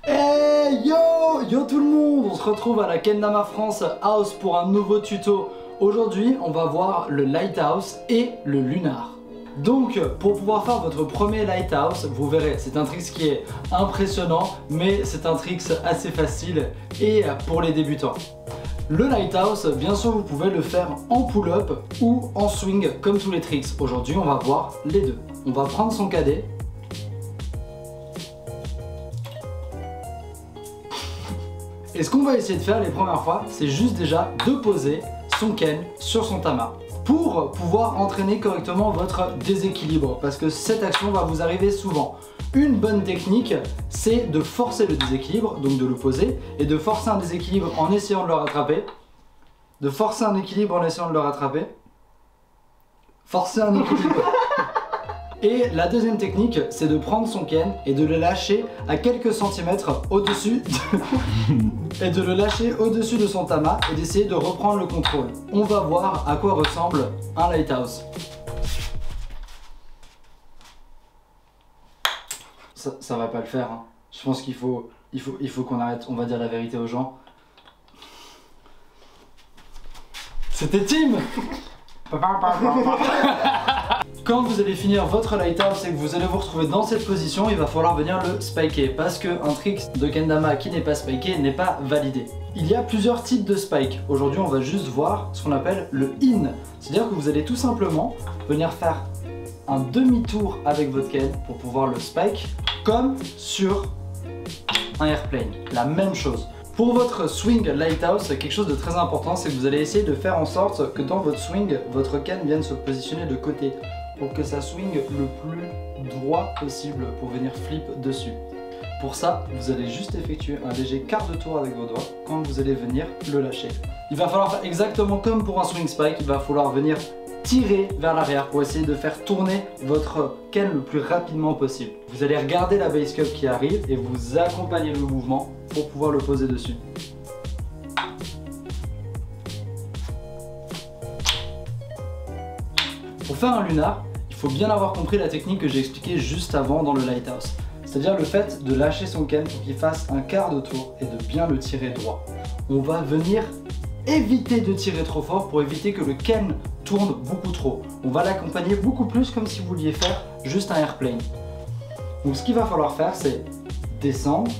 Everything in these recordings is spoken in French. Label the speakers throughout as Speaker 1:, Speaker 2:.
Speaker 1: Hey yo tout le monde, on se retrouve à la Kendama France House pour un nouveau tuto. Aujourd'hui on va voir le Lighthouse et le Lunar. Donc pour pouvoir faire votre premier Lighthouse, vous verrez c'est un trick qui est impressionnant, mais c'est un trick assez facile et pour les débutants. Le Lighthouse, bien sûr vous pouvez le faire en pull-up ou en swing comme tous les tricks. Aujourd'hui on va voir les deux. On va prendre son cadet. Et ce qu'on va essayer de faire les premières fois, c'est juste déjà de poser son ken sur son tama pour pouvoir entraîner correctement votre déséquilibre, parce que cette action va vous arriver souvent. Une bonne technique, c'est de forcer le déséquilibre, donc de le poser, et de forcer un déséquilibre en essayant de le rattraper. De forcer un équilibre en essayant de le rattraper. Forcer un équilibre. Et la deuxième technique, c'est de prendre son ken et de le lâcher à quelques centimètres au-dessus de son tama et d'essayer de reprendre le contrôle. On va voir à quoi ressemble un Lighthouse. Ça va pas le faire, hein. Je pense qu'il faut qu'on arrête, on va dire la vérité aux gens. C'était Tim. Quand vous allez finir votre Lighthouse et que vous allez vous retrouver dans cette position, il va falloir venir le spiker parce qu'un trick de Kendama qui n'est pas spiké n'est pas validé. Il y a plusieurs types de spike. Aujourd'hui, on va juste voir ce qu'on appelle le in. C'est-à-dire que vous allez tout simplement venir faire un demi-tour avec votre ken pour pouvoir le spike comme sur un airplane. La même chose. Pour votre swing Lighthouse, quelque chose de très important, c'est que vous allez essayer de faire en sorte que dans votre swing, votre ken vienne se positionner de côté pour que ça swing le plus droit possible pour venir flip dessus. Pour ça, vous allez juste effectuer un léger quart de tour avec vos doigts quand vous allez venir le lâcher. Il va falloir faire exactement comme pour un swing spike, il va falloir venir tirer vers l'arrière pour essayer de faire tourner votre ken le plus rapidement possible. Vous allez regarder la base cup qui arrive et vous accompagner le mouvement pour pouvoir le poser dessus. Pour faire un lunar, il faut bien avoir compris la technique que j'ai expliquée juste avant dans le Lighthouse. C'est-à-dire le fait de lâcher son ken pour qu'il fasse un quart de tour et de bien le tirer droit. On va venir éviter de tirer trop fort pour éviter que le ken tourne beaucoup trop. On va l'accompagner beaucoup plus comme si vous vouliez faire juste un airplane. Donc ce qu'il va falloir faire, c'est descendre.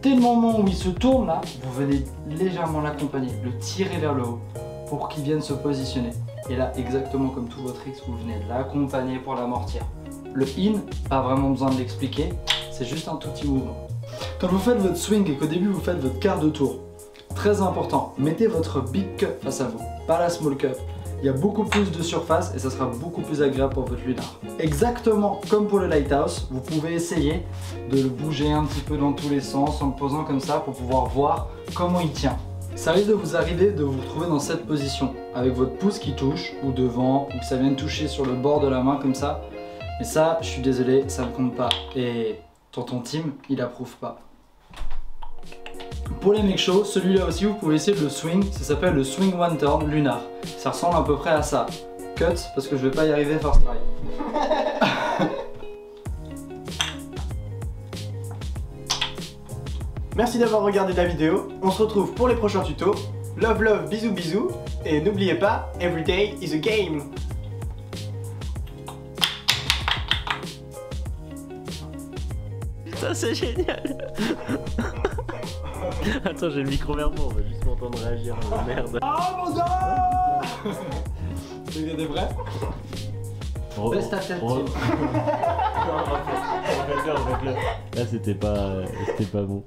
Speaker 1: Dès le moment où il se tourne là, vous venez légèrement l'accompagner, le tirer vers le haut pour qu'il vienne se positionner. Et là, exactement comme tous vos tricks, vous venez l'accompagner pour l'amortir. Le in, pas vraiment besoin de l'expliquer, c'est juste un tout petit mouvement. Quand vous faites votre swing et qu'au début vous faites votre quart de tour, très important, mettez votre big cup face à vous, pas la small cup. Il y a beaucoup plus de surface et ça sera beaucoup plus agréable pour votre lunar. Exactement comme pour le Lighthouse, vous pouvez essayer de le bouger un petit peu dans tous les sens en le posant comme ça pour pouvoir voir comment il tient. Ça risque de vous arriver de vous retrouver dans cette position, avec votre pouce qui touche, ou devant, ou que ça vienne toucher sur le bord de la main comme ça. Mais ça, je suis désolé, ça ne compte pas. Et tonton Tim, il approuve pas. Pour les mecs chauds, celui-là aussi, vous pouvez essayer de le swing. Ça s'appelle le swing one turn lunar. Ça ressemble à peu près à ça. Cut, parce que je vais pas y arriver first try.
Speaker 2: Merci d'avoir regardé la vidéo. On se retrouve pour les prochains tutos. Love love, bisous bisous. Et n'oubliez pas, every day is a game.
Speaker 3: Ça c'est génial. Attends, j'ai le micro vers moi, on va juste m'entendre réagir. Merde.
Speaker 1: Oh mon dieu. C'est des vrais. Baisse ta tête.
Speaker 3: Là c'était pas bon.